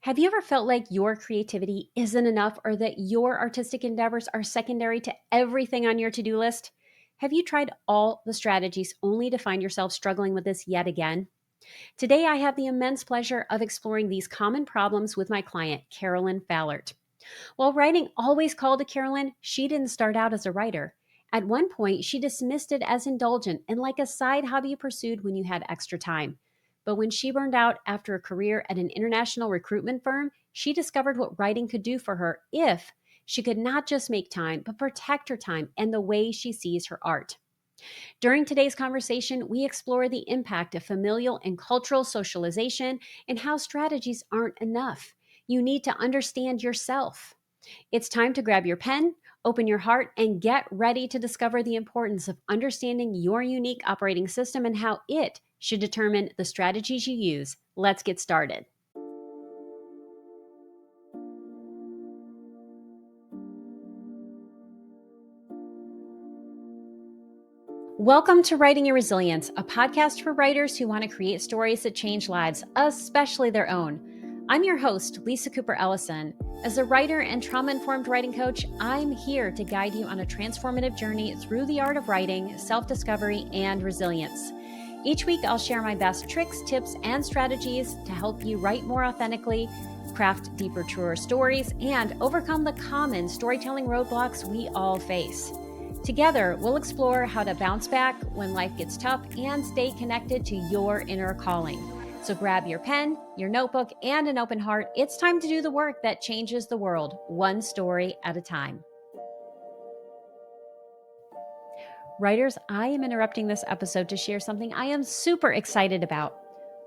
Have you ever felt like your creativity isn't enough or that your artistic endeavors are secondary to everything on your to-do list? Have you tried all the strategies only to find yourself struggling with this yet again? Today, I have the immense pleasure of exploring these common problems with my client, Carolyn Fallert. While writing always called to Carolyn, she didn't start out as a writer. At one point, she dismissed it as indulgent and like a side hobby you pursued when you had extra time. But when she burned out after a career at an international recruitment firm, she discovered what writing could do for her if she could not just make time, but protect her time and the way she sees her art. During today's conversation, we explore the impact of familial and cultural socialization and how strategies aren't enough. You need to understand yourself. It's time to grab your pen, open your heart, and get ready to discover the importance of understanding your unique operating system and how it should determine the strategies you use. Let's get started. Welcome to Writing Your Resilience, a podcast for writers who want to create stories that change lives, especially their own. I'm your host, Lisa Cooper Ellison. As a writer and trauma-informed writing coach, I'm here to guide you on a transformative journey through the art of writing, self-discovery, and resilience. Each week, I'll share my best tricks, tips, and strategies to help you write more authentically, craft deeper, truer stories, and overcome the common storytelling roadblocks we all face. Together, we'll explore how to bounce back when life gets tough and stay connected to your inner calling. So grab your pen, your notebook, and an open heart. It's time to do the work that changes the world, one story at a time. Writers, I am interrupting this episode to share something I am super excited about.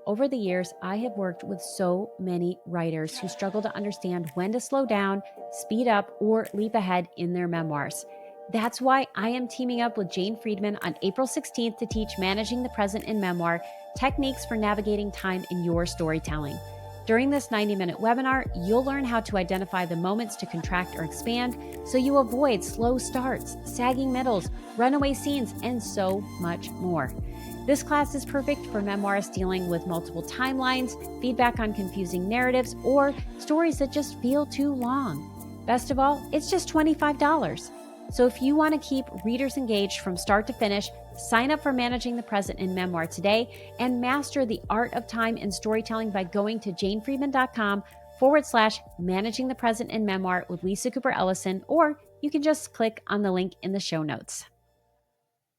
Over the years, I have worked with so many writers who struggle to understand when to slow down, speed up, or leap ahead in their memoirs. That's why I am teaming up with Jane Friedman on April 16th to teach Managing the Present in Memoir, techniques for navigating time in your storytelling. During this 90-minute webinar, you'll learn how to identify the moments to contract or expand so you avoid slow starts, sagging middles, runaway scenes, and so much more. This class is perfect for memoirists dealing with multiple timelines, feedback on confusing narratives, or stories that just feel too long. Best of all, it's just $25. So if you want to keep readers engaged from start to finish, sign up for Managing the Present in Memoir today and master the art of time and storytelling by going to janefriedman.com/Managing the Present in Memoir with Lisa Cooper Ellison, or you can just click on the link in the show notes.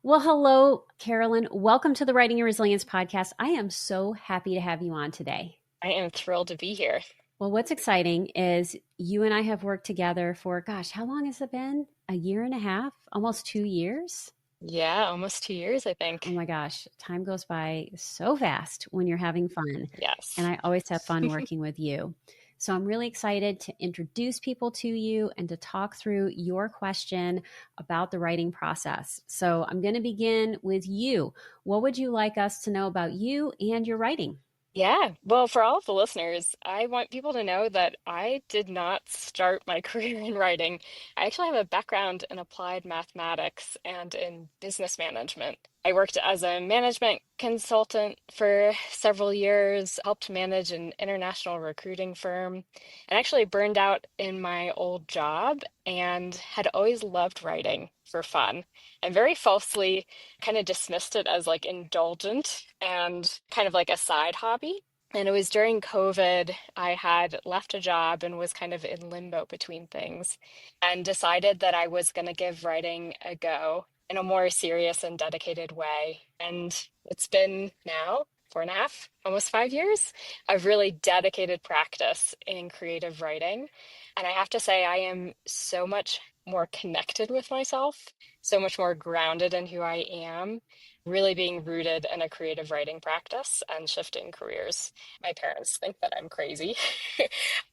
Well, hello, Carolyn. Welcome to the Writing Your Resilience podcast. I am so happy to have you on today. I am thrilled to be here. Well, what's exciting is you and I have worked together for, how long has it been? A year and a half? Almost 2 years? Yeah, almost 2 years, I think. Oh my gosh, time goes by so fast when you're having fun. Yes. And I always have fun working with you. So I'm really excited to introduce people to you and to talk through your question about the writing process. So I'm going to begin with you. What would you like us to know about you and your writing? Yeah. Well, for all of the listeners, I want people to know that I did not start my career in writing. I actually have a background in applied mathematics and in business management. I worked as a management consultant for several years, helped manage an international recruiting firm, and actually burned out in my old job and had always loved writing for fun and very falsely kind of dismissed it as like indulgent and kind of like a side hobby. And it was during COVID, I had left a job and was kind of in limbo between things and decided that I was going to give writing a go in a more serious and dedicated way. And it's been now 4.5, almost 5 years of really dedicated practice in creative writing. And I have to say, I am so much more connected with myself, so much more grounded in who I am, really being rooted in a creative writing practice and shifting careers. My parents think that I'm crazy.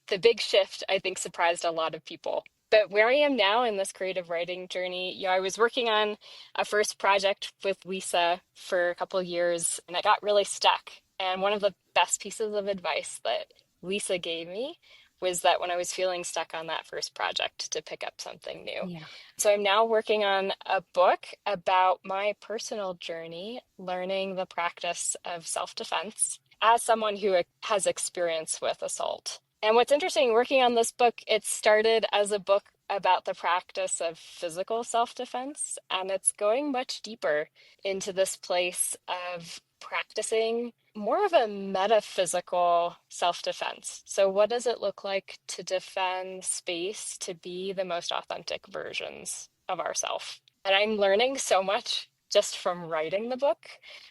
The big shift, I think, surprised a lot of people. But where I am now in this creative writing journey, I was working on a first project with Lisa for a couple of years, and I got really stuck. And one of the best pieces of advice that Lisa gave me was that when I was feeling stuck on that first project, to pick up something new. Yeah. So I'm now working on a book about my personal journey, learning the practice of self-defense as someone who has experience with assault. And what's interesting, working on this book, it started as a book about the practice of physical self-defense, and it's going much deeper into this place of practicing more of a metaphysical self-defense. So, what does it look like to defend space to be the most authentic versions of ourselves? And I'm learning so much just from writing the book.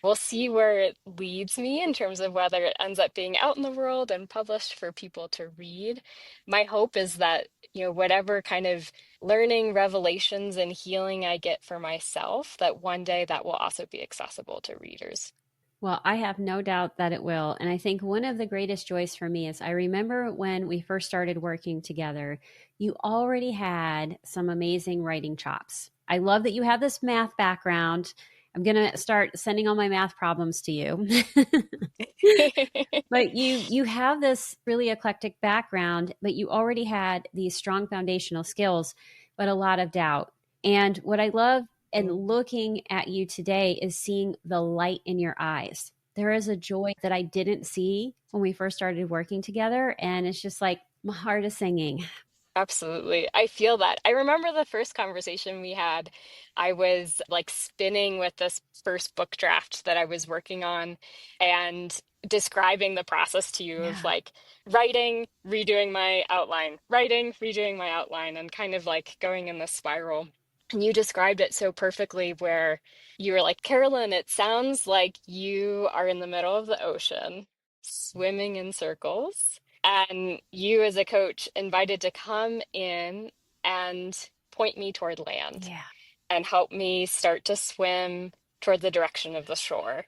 We'll see where it leads me in terms of whether it ends up being out in the world and published for people to read. My hope is that, whatever kind of learning, revelations, and healing I get for myself, that one day that will also be accessible to readers. Well, I have no doubt that it will. And I think one of the greatest joys for me is I remember when we first started working together, you already had some amazing writing chops. I love that you have this math background. I'm going to start sending all my math problems to you. But you have this really eclectic background, but you already had these strong foundational skills, but a lot of doubt. And what I love and looking at you today is seeing the light in your eyes. There is a joy that I didn't see when we first started working together. And it's just like my heart is singing. Absolutely. I feel that. I remember the first conversation we had. I was like spinning with this first book draft that I was working on and describing the process to you of Yeah. like writing, redoing my outline, writing, redoing my outline, and kind of like going in this spiral. And you described it so perfectly where you were like, Carolyn, it sounds like you are in the middle of the ocean, swimming in circles and you as a coach invited to come in and point me toward land Yeah. and help me start to swim toward the direction of the shore.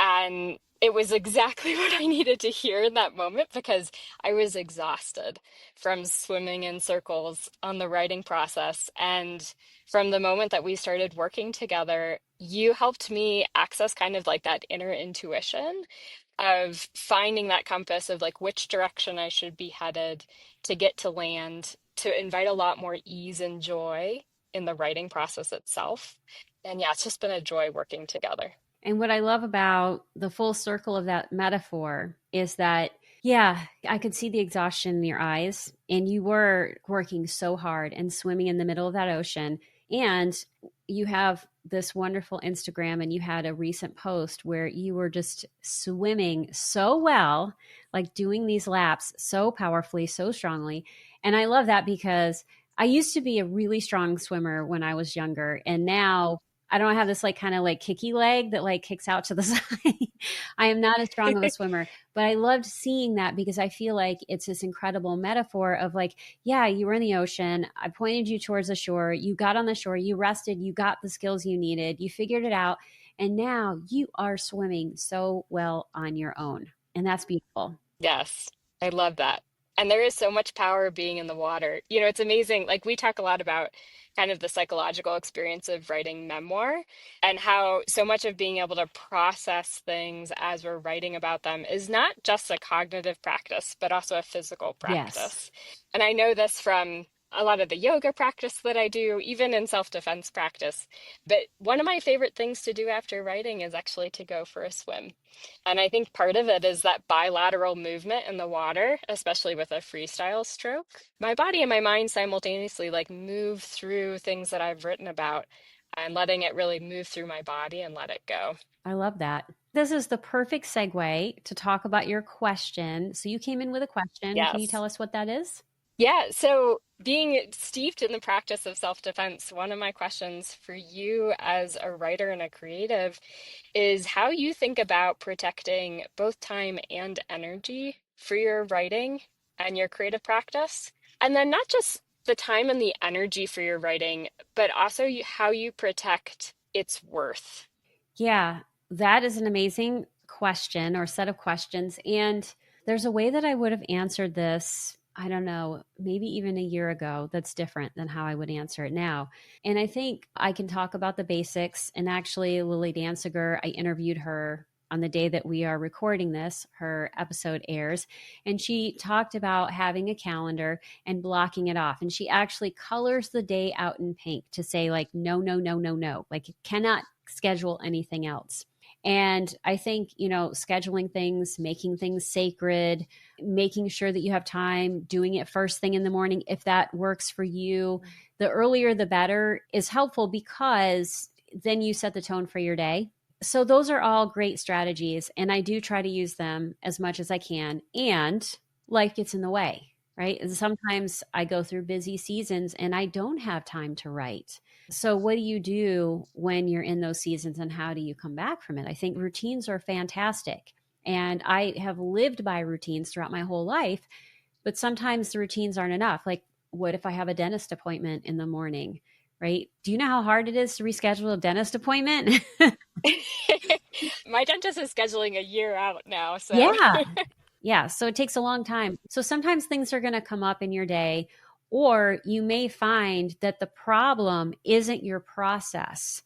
And it was exactly what I needed to hear in that moment because I was exhausted from swimming in circles on the writing process. And from the moment that we started working together, you helped me access kind of like that inner intuition of finding that compass of like which direction I should be headed to get to land, to invite a lot more ease and joy in the writing process itself. And yeah, it's just been a joy working together. And what I love about the full circle of that metaphor is that, yeah, I could see the exhaustion in your eyes, and you were working so hard and swimming in the middle of that ocean. And you have this wonderful Instagram, and you had a recent post where you were just swimming so well, like doing these laps so powerfully, so strongly. And I love that because I used to be a really strong swimmer when I was younger. And now I don't have this like kind of like kicky leg that like kicks out to the side. I am not as strong of a swimmer, but I loved seeing that because I feel like it's this incredible metaphor of like, yeah, you were in the ocean. I pointed you towards the shore. You got on the shore, you rested, you got the skills you needed, you figured it out. And now you are swimming so well on your own. And that's beautiful. Yes, I love that. And there is so much power being in the water. It's amazing. Like we talk a lot about kind of the psychological experience of writing memoir and how so much of being able to process things as we're writing about them is not just a cognitive practice, but also a physical Yes. practice. And I know this from a lot of the yoga practice that I do, even in self-defense practice. But one of my favorite things to do after writing is actually to go for a swim. And I think part of it is that bilateral movement in the water, especially with a freestyle stroke. My body and my mind simultaneously like move through things that I've written about and letting it really move through my body and let it go. I love that. This is the perfect segue to talk about your question. So you came in with a question. Can you Yes. tell us what that is? Yeah, so being steeped in the practice of self-defense, one of my questions for you as a writer and a creative is how you think about protecting both time and energy for your writing and your creative practice. And then not just the time and the energy for your writing, but also how you protect its worth. Yeah, that is an amazing question or set of questions. And there's a way that I would have answered this, I don't know, maybe even a year ago, that's different than how I would answer it now. And I think I can talk about the basics. And actually, Lily Danziger, I interviewed her on the day that we are recording this, her episode airs. And she talked about having a calendar and blocking it off. And she actually colors the day out in pink to say, like, no, no, no, no, no. Like, it cannot schedule anything else. And I think, scheduling things, making things sacred, making sure that you have time, doing it first thing in the morning, if that works for you, the earlier the better, is helpful because then you set the tone for your day. So those are all great strategies. And I do try to use them as much as I can. And life gets in the way, right? And sometimes I go through busy seasons and I don't have time to write. So, what do you do when you're in those seasons and how do you come back from it? I think routines are fantastic. And I have lived by routines throughout my whole life, but sometimes the routines aren't enough. Like, what if I have a dentist appointment in the morning, right? Do you know how hard it is to reschedule a dentist appointment? My dentist is scheduling a year out now, so Yeah. Yeah. So it takes a long time. So sometimes things are going to come up in your day, or you may find that the problem isn't your process.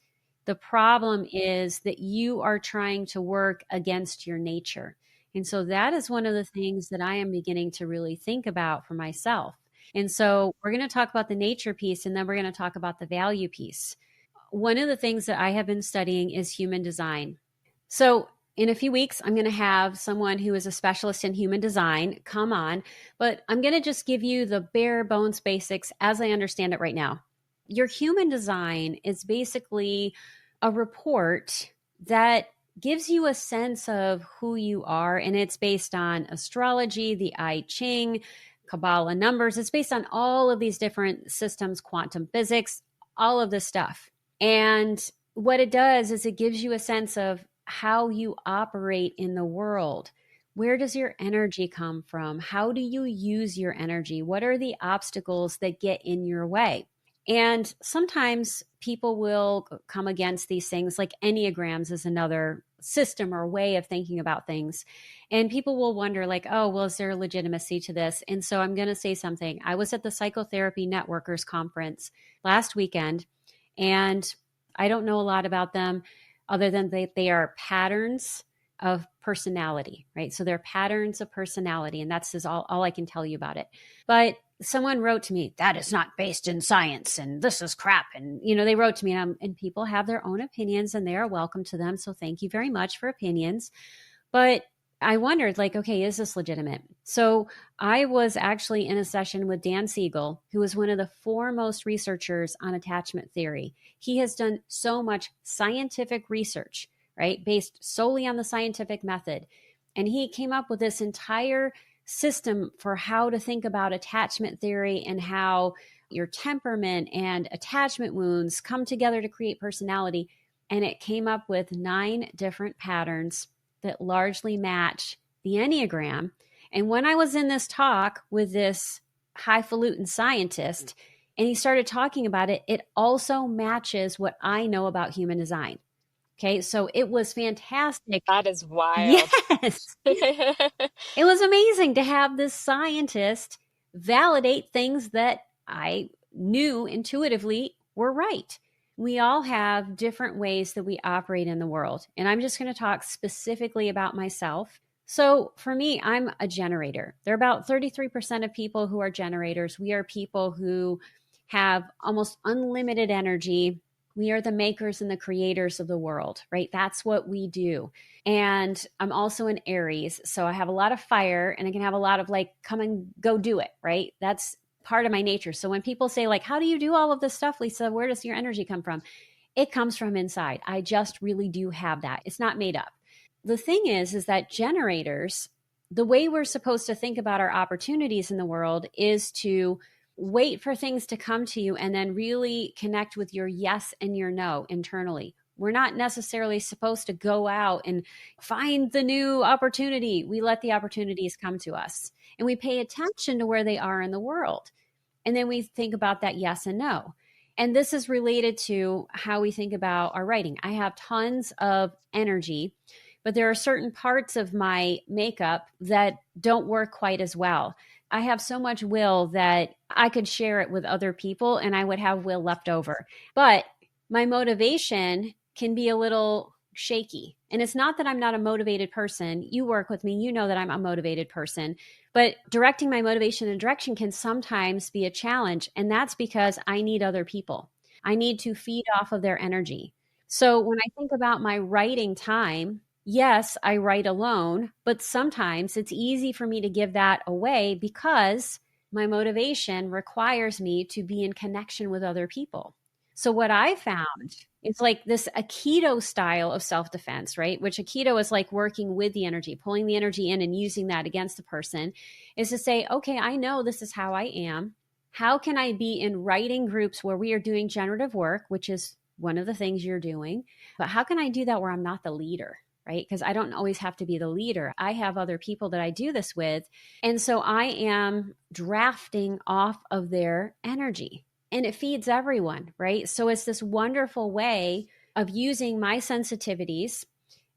The problem is that you are trying to work against your nature. And so that is one of the things that I am beginning to really think about for myself. And so we're going to talk about the nature piece and then we're going to talk about the value piece. One of the things that I have been studying is human design. So, in a few weeks, I'm going to have someone who is a specialist in human design come on, but I'm going to just give you the bare bones basics as I understand it right now. Your human design is basically a report that gives you a sense of who you are, and it's based on astrology, the I Ching, Kabbalah numbers. It's based on all of these different systems, quantum physics, all of this stuff. And what it does is it gives you a sense of how you operate in the world. Where does your energy come from? How do you use your energy? What are the obstacles that get in your way? And sometimes people will come against these things, like Enneagrams is another system or way of thinking about things. And people will wonder, like, oh, well, is there legitimacy to this? And so I'm going to say something. I was at the Psychotherapy Networkers Conference last weekend, and I don't know a lot about them other than they are patterns of personality, right? So they're patterns of personality, and that's just all I can tell you about it. But someone wrote to me, that is not based in science, and this is crap. And, they wrote to me, and people have their own opinions, and they are welcome to them. So thank you very much for opinions. But I wondered, like, okay, is this legitimate? So I was actually in a session with Dan Siegel, who is one of the foremost researchers on attachment theory. He has done so much scientific research, right, based solely on the scientific method. And he came up with this entire system for how to think about attachment theory and how your temperament and attachment wounds come together to create personality. And it came up with 9 different patterns that largely match the Enneagram. And when I was in this talk with this highfalutin scientist, and he started talking about it, it also matches what I know about human design. Okay, so it was fantastic. that is wild. Yes. It was amazing to have this scientist validate things that I knew intuitively were right. We all have different ways that we operate in the world. And I'm just going to talk specifically about myself. So for me, I'm a generator. There are about 33% of people who are generators. We are people who have almost unlimited energy. We are the makers and the creators of the world, right? That's what we do. And I'm also an Aries. So I have a lot of fire and I can have a lot of like, come and go do it, right? That's part of my nature. So when people say like, how do you do all of this stuff, Lisa? Where does your energy come from? It comes from inside. I just really do have that. It's not made up. The thing is that generators, the way we're supposed to think about our opportunities in the world is to wait for things to come to you and then really connect with your yes and your no internally. We're not necessarily supposed to go out and find the new opportunity. We let the opportunities come to us and we pay attention to where they are in the world. And then we think about that yes and no. And this is related to how we think about our writing. I have tons of energy, but there are certain parts of my makeup that don't work quite as well. I have so much will that I could share it with other people and I would have will left over. But my motivation can be a little shaky. And it's not that I'm not a motivated person. You work with me, you know that I'm a motivated person. But directing my motivation and direction can sometimes be a challenge. And that's because I need other people. I need to feed off of their energy. So when I think about my writing time, yes, I write alone, but sometimes it's easy for me to give that away because my motivation requires me to be in connection with other people. So what I found is like this Aikido style of self-defense, right? Which Aikido is like working with the energy, pulling the energy in and using that against the person, is to say, okay, I know this is how I am. How can I be in writing groups where we are doing generative work, which is one of the things you're doing, but how can I do that where I'm not the leader? Right? Because I don't always have to be the leader. I have other people that I do this with. And so I am drafting off of their energy and it feeds everyone, right? So it's this wonderful way of using my sensitivities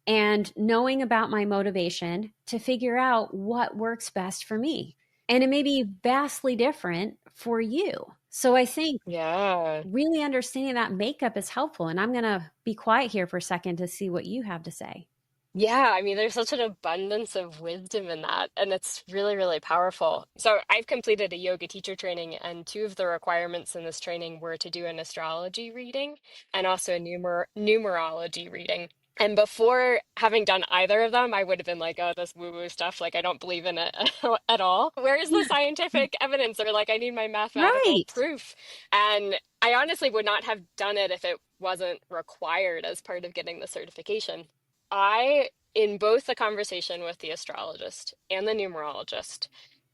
and knowing about my motivation to figure out what works best for me. And it may be vastly different for you. So I think Yeah. really understanding that makeup is helpful. And I'm going to be quiet here for a second to see what you have to say. Yeah, I mean, there's such an abundance of wisdom in that, and it's really, really powerful. So, I've completed a yoga teacher training, and two of the requirements in this training were to do an astrology reading and also a numerology reading. And before having done either of them, I would have been like, oh, this woo-woo stuff, like I don't believe in it at all. Where is the scientific evidence? Or like I need my mathematical Right. proof. And I honestly would not have done it if it wasn't required as part of getting the certification. In both the conversation with the astrologist and the numerologist,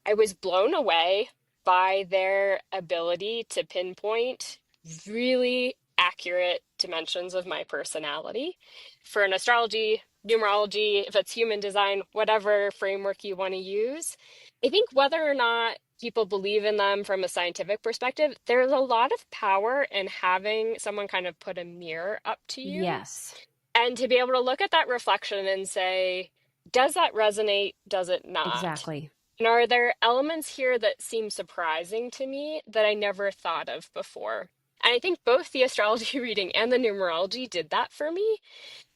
I was blown away by their ability to pinpoint really accurate dimensions of my personality. For an astrology, numerology, if it's human design, whatever framework you want to use, I think whether or not people believe in them from a scientific perspective, there's a lot of power in having someone kind of put a mirror up to you Yes, and to be able to look at that reflection and say, does that resonate? Does it not? exactly. And are there elements here that seem surprising to me that I never thought of before? And I think both the astrology reading and the numerology did that for me.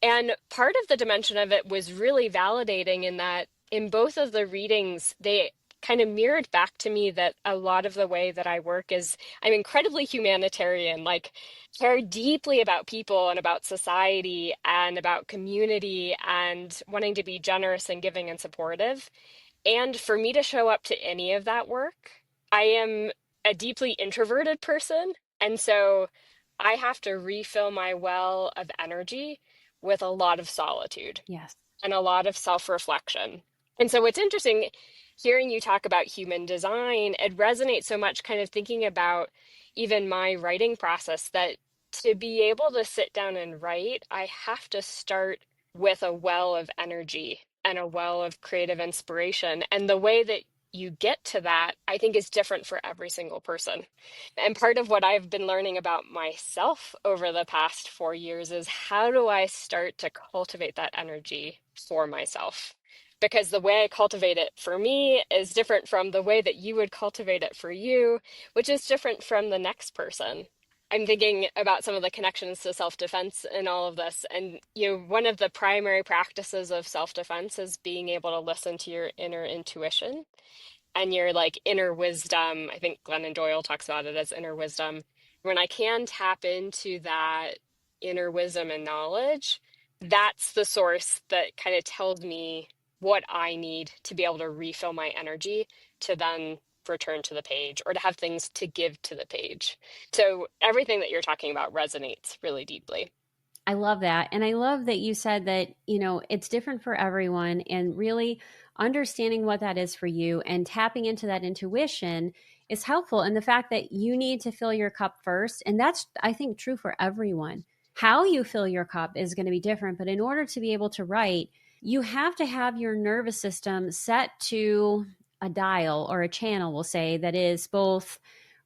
And part of the dimension of it was really validating in that in both of the readings, they kind of mirrored back to me that a lot of the way that I work is I'm incredibly humanitarian, like care deeply about people and about society and about community and wanting to be generous and giving and supportive. And for me to show up to any of that work, I am a deeply introverted person. And so I have to refill my well of energy with a lot of solitude Yes. and a lot of self-reflection. And so what's interesting, hearing you talk about human design, it resonates so much kind of thinking about even my writing process that to be able to sit down and write, I have to start with a well of energy and a well of creative inspiration. And the way that you get to that, I think, is different for every single person. And part of what I've been learning about myself over the past 4 years is how do I start to cultivate that energy for myself? Because the way I cultivate it for me is different from the way that you would cultivate it for you, which is different from the next person. I'm thinking about some of the connections to self-defense in all of this. And, one of the primary practices of self-defense is being able to listen to your inner intuition and your like inner wisdom. I think Glennon Doyle talks about it as inner wisdom. When I can tap into that inner wisdom and knowledge, that's the source that kind of tells me what I need to be able to refill my energy to then return to the page or to have things to give to the page. So everything that you're talking about resonates really deeply. I love that. And I love that you said that, it's different for everyone and really understanding what that is for you and tapping into that intuition is helpful. And the fact that you need to fill your cup first. And that's, I think, true for everyone. How you fill your cup is going to be different. But in order to be able to write, you have to have your nervous system set to a dial or a channel, we'll say, that is both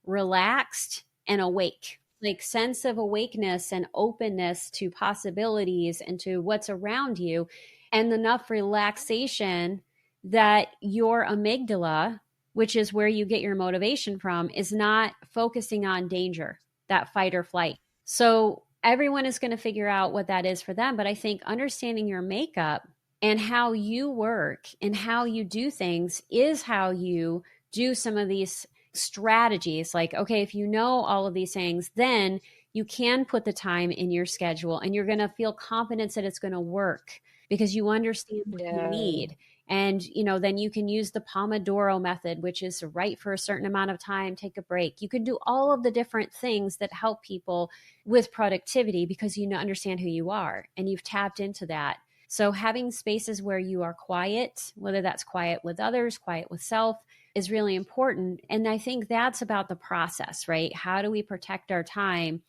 relaxed and awake, like sense of awakeness and openness to possibilities and to what's around you, and enough relaxation that your amygdala, which is where you get your motivation from, is not focusing on danger, that fight or flight. So everyone is going to figure out what that is for them. But I think understanding your makeup and how you work and how you do things is how you do some of these strategies. Like, okay, if you know all of these things, then you can put the time in your schedule and you're going to feel confidence that it's going to work because you understand what you Yeah. need. And, then you can use the Pomodoro method, which is write for a certain amount of time, take a break. You can do all of the different things that help people with productivity because you understand who you are and you've tapped into that. So having spaces where you are quiet, whether that's quiet with others, quiet with self, is really important. And I think that's about the process, right? How do we protect our time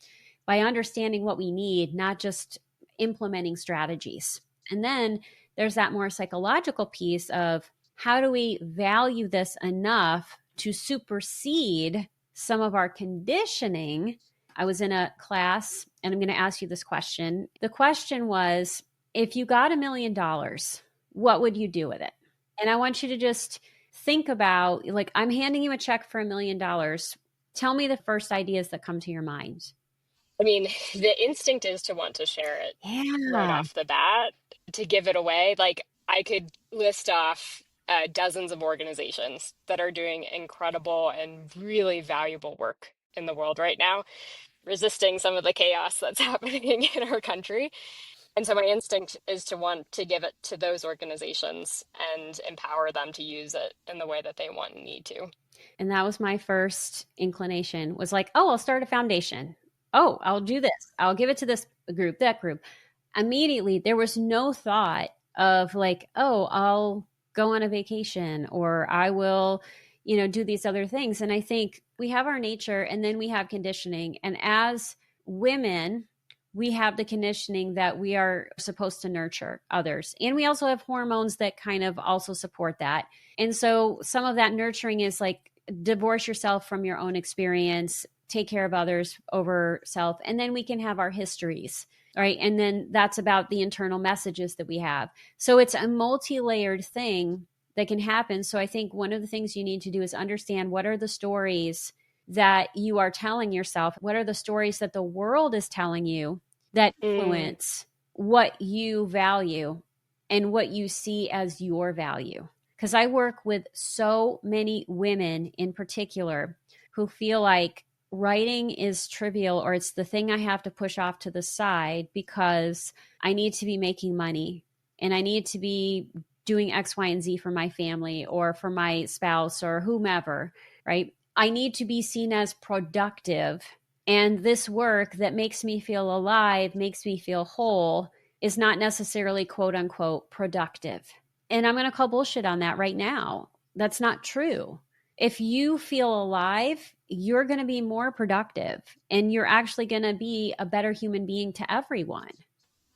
by understanding what we need, not just implementing strategies? And then there's that more psychological piece of how do we value this enough to supersede some of our conditioning. I was in a class and I'm going to ask you this question. The question was, if you got $1 million, what would you do with it? And I want you to just think about, like, I'm handing you a check for $1 million. Tell me the first ideas that come to your mind. I mean, the instinct is to want to share it right Yeah. off the bat, to give it away. Like, I could list off dozens of organizations that are doing incredible and really valuable work in the world right now, resisting some of the chaos that's happening in our country. And so my instinct is to want to give it to those organizations and empower them to use it in the way that they want and need to. And that was my first inclination, was like, oh, I'll start a foundation. Oh, I'll do this. I'll give it to this group, that group. Immediately, there was no thought of like, oh, I'll go on a vacation or I will, do these other things. And I think we have our nature and then we have conditioning. And as women, we have the conditioning that we are supposed to nurture others. And we also have hormones that kind of also support that. And so some of that nurturing is like divorce yourself from your own experience, take care of others over self, and then we can have our histories. Right. And then that's about the internal messages that we have. So it's a multi-layered thing that can happen. So I think one of the things you need to do is understand what are the stories that you are telling yourself? What are the stories that the world is telling you that Mm. influence what you value and what you see as your value? Because I work with so many women in particular who feel like writing is trivial or it's the thing I have to push off to the side because I need to be making money and I need to be doing X, Y, and Z for my family or for my spouse or whomever, right? I need to be seen as productive. And this work that makes me feel alive, makes me feel whole, is not necessarily quote unquote productive. And I'm going to call bullshit on that right now. That's not true. If you feel alive, you're going to be more productive and you're actually going to be a better human being to everyone.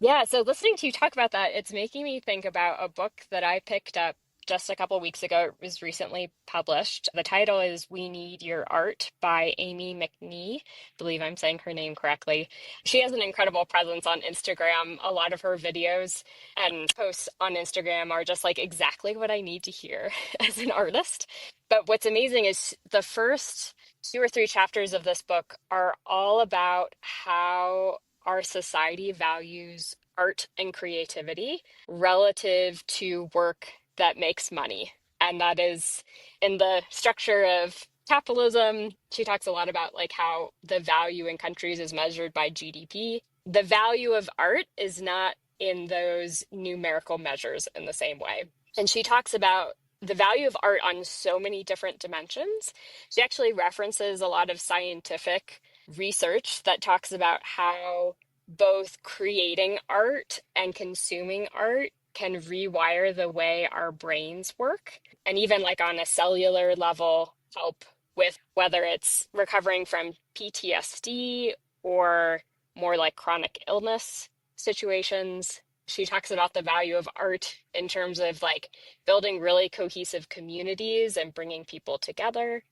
Yeah, so listening to you talk about that, it's making me think about a book that I picked up just a couple weeks ago. It was recently published. The title is We Need Your Art by Amie McNee. I believe I'm saying her name correctly. She has an incredible presence on Instagram. A lot of her videos and posts on Instagram are just like exactly what I need to hear as an artist. But what's amazing is the first two or three chapters of this book are all about how our society values art and creativity relative to work that makes money. And that is in the structure of capitalism. She talks a lot about like how the value in countries is measured by GDP. The value of art is not in those numerical measures in the same way. And she talks about the value of art on so many different dimensions. She actually references a lot of scientific research that talks about how both creating art and consuming art can rewire the way our brains work, and even like on a cellular level help with whether it's recovering from PTSD or more like chronic illness situations. She talks about the value of art in terms of like building really cohesive communities and bringing people together.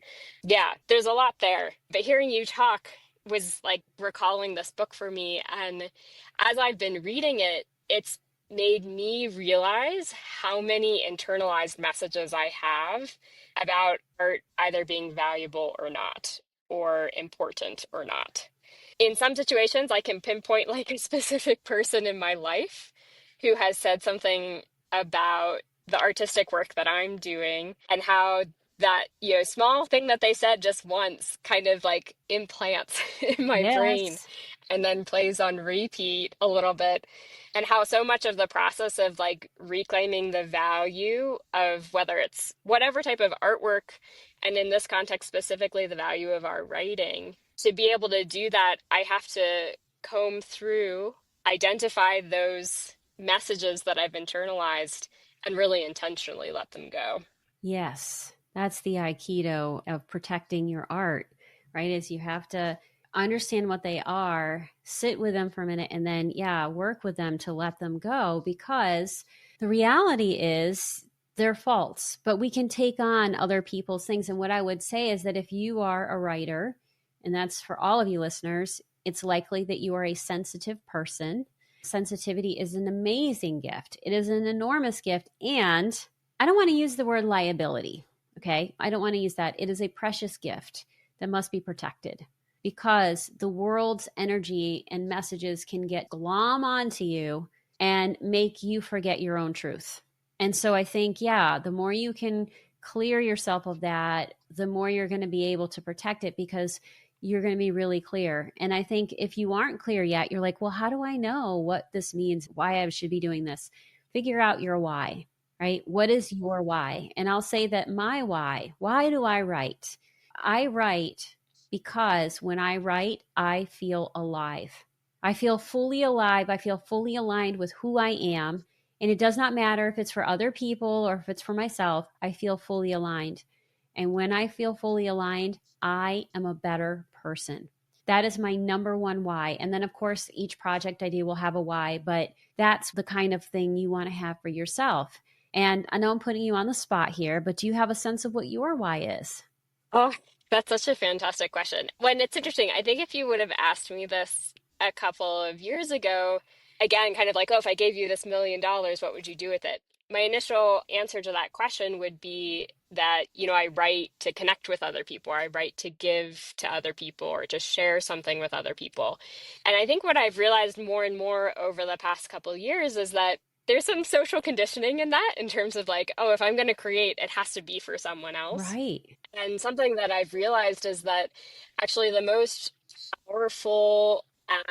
Yeah, there's a lot there. But hearing you talk was like recalling this book for me. And as I've been reading it, it's made me realize how many internalized messages I have about art either being valuable or not, or important or not. In some situations, I can pinpoint like a specific person in my life who has said something about the artistic work that I'm doing and how that, small thing that they said just once kind of like implants in my brain Yes. and then plays on repeat a little bit. And how so much of the process of like reclaiming the value of whether it's whatever type of artwork, and in this context specifically, the value of our writing, to be able to do that, I have to comb through, identify those messages that I've internalized, and really intentionally let them go. Yes, that's the aikido of protecting your art, right? Is you have to understand what they are, sit with them for a minute, and then, yeah, work with them to let them go, because the reality is they're false, but we can take on other people's things. And what I would say is that if you are a writer, and that's for all of you listeners, it's likely that you are a sensitive person. Sensitivity is an amazing gift, it is an enormous gift. And I don't want to use the word liability. Okay. I don't want to use that. It is a precious gift that must be protected, because the world's energy and messages can get glom onto you and make you forget your own truth. And so I think, yeah, the more you can clear yourself of that, the more you're going to be able to protect it, because you're going to be really clear. And I think if you aren't clear yet, you're like, well, how do I know what this means? Why I should be doing this? Figure out your why, right? What is your why? And I'll say that my why do I write? I write because when I write, I feel alive. I feel fully alive. I feel fully aligned with who I am. And it does not matter if it's for other people or if it's for myself, I feel fully aligned. And when I feel fully aligned, I am a better person. That is my number one why. And then, of course, each project I do will have a why, but that's the kind of thing you want to have for yourself. And I know I'm putting you on the spot here, but do you have a sense of what your why is? Oh, that's such a fantastic question. When it's interesting, I think if you would have asked me this a couple of years ago, again, kind of like, oh, if I gave you this $1 million, what would you do with it? My initial answer to that question would be that, I write to connect with other people, or I write to give to other people, or to share something with other people. And I think what I've realized more and more over the past couple of years is that there's some social conditioning in that, in terms of like, oh, if I'm going to create, it has to be for someone else. Right. And something that I've realized is that actually the most powerful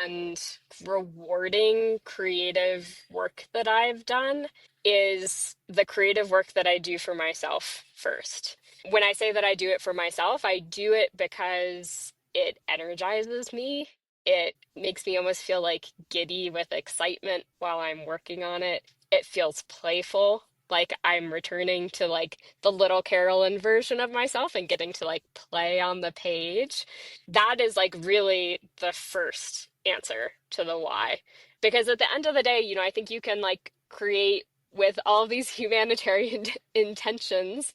and rewarding creative work that I've done is the creative work that I do for myself first. When I say that I do it for myself, I do it because it energizes me. It makes me almost feel like giddy with excitement while I'm working on it. It feels playful, like I'm returning to like the little Carolyn version of myself and getting to like play on the page. That is like really the first answer to the why. Because at the end of the day, I think you can like create with all these humanitarian intentions,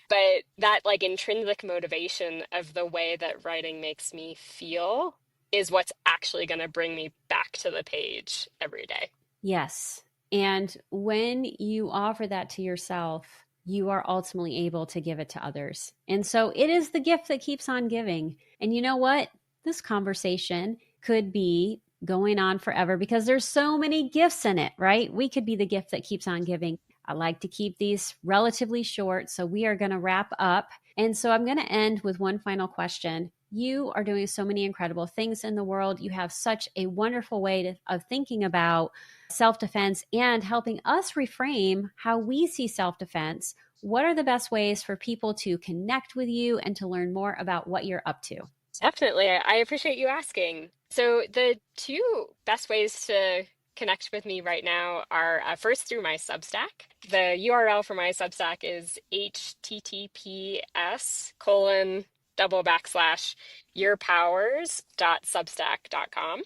but that like intrinsic motivation of the way that writing makes me feel is what's actually going to bring me back to the page every day. Yes. And when you offer that to yourself, you are ultimately able to give it to others. And so it is the gift that keeps on giving. And you know what? This conversation could be going on forever because there's so many gifts in it, right? We could be the gift that keeps on giving. I like to keep these relatively short. So we are going to wrap up. And so I'm going to end with one final question. You are doing so many incredible things in the world. You have such a wonderful way of thinking about self defense and helping us reframe how we see self defense. What are the best ways for people to connect with you and to learn more about what you're up to? Definitely. I appreciate you asking. So, the two best ways to connect with me right now are first through my Substack. The URL for my Substack is https://yourpowers.substack.com.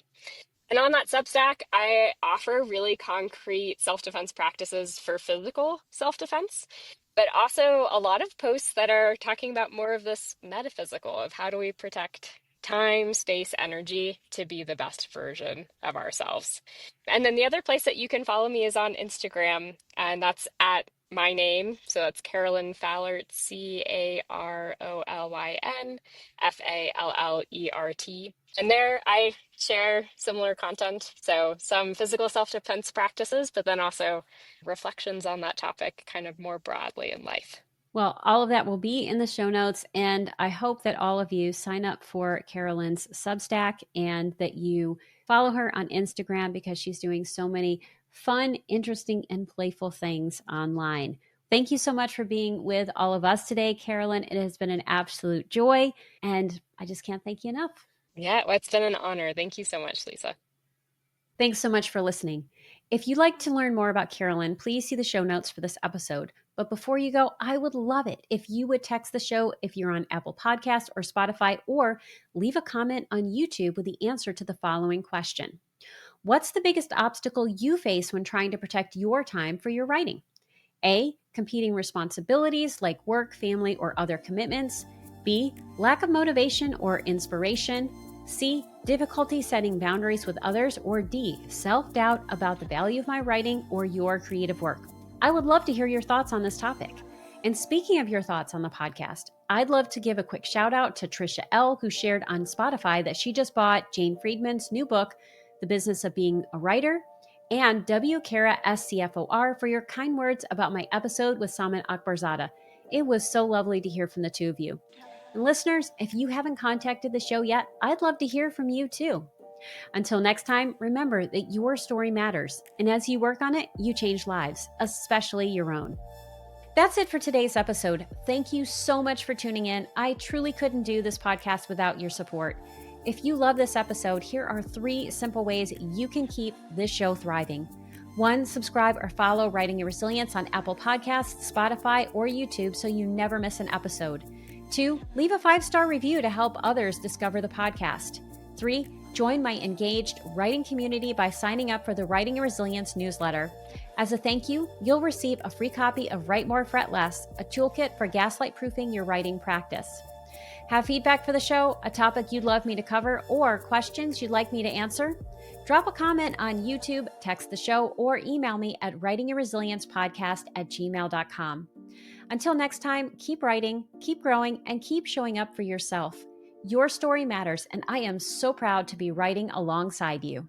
And on that Substack, I offer really concrete self defense practices for physical self defense, but also a lot of posts that are talking about more of this metaphysical of how do we protect time, space, energy to be the best version of ourselves. And then the other place that you can follow me is on Instagram, and that's at my name. So that's Carolyn Fallert, CarolynFallert. And there I share similar content. So some physical self-defense practices, but then also reflections on that topic kind of more broadly in life. Well, all of that will be in the show notes. And I hope that all of you sign up for Carolyn's Substack and that you follow her on Instagram because she's doing so many fun, interesting, and playful things online. Thank you so much for being with all of us today, Carolyn. It has been an absolute joy. And I just can't thank you enough. Yeah, well, it's been an honor. Thank you so much, Lisa. Thanks so much for listening. If you'd like to learn more about Carolyn, please see the show notes for this episode. But before you go, I would love it if you would text the show if you're on Apple Podcasts or Spotify, or leave a comment on YouTube with the answer to the following question. What's the biggest obstacle you face when trying to protect your time for your writing? A, competing responsibilities like work, family, or other commitments. B, lack of motivation or inspiration. C, difficulty setting boundaries with others. Or D, self-doubt about the value of my writing or your creative work. I would love to hear your thoughts on this topic. And speaking of your thoughts on the podcast, I'd love to give a quick shout out to Trisha L., who shared on Spotify that she just bought Jane Friedman's new book, The Business of Being a Writer, and W. Kara SCFOR for your kind words about my episode with Saman Akbarzada. It was so lovely to hear from the two of you. And listeners, if you haven't contacted the show yet, I'd love to hear from you too. Until next time, remember that your story matters. And as you work on it, you change lives, especially your own. That's it for today's episode. Thank you so much for tuning in. I truly couldn't do this podcast without your support. If you love this episode, here are 3 simple ways you can keep this show thriving. 1, subscribe or follow Writing Your Resilience on Apple Podcasts, Spotify, or YouTube so you never miss an episode. 2, leave a 5-star review to help others discover the podcast. 3, join my engaged writing community by signing up for the Writing Your Resilience newsletter. As a thank you, you'll receive a free copy of Write More, Fret Less, a toolkit for gaslight-proofing your writing practice. Have feedback for the show, a topic you'd love me to cover, or questions you'd like me to answer? Drop a comment on YouTube, text the show, or email me at writingyourresiliencepodcast@gmail.com. Until next time, keep writing, keep growing, and keep showing up for yourself. Your story matters, and I am so proud to be writing alongside you.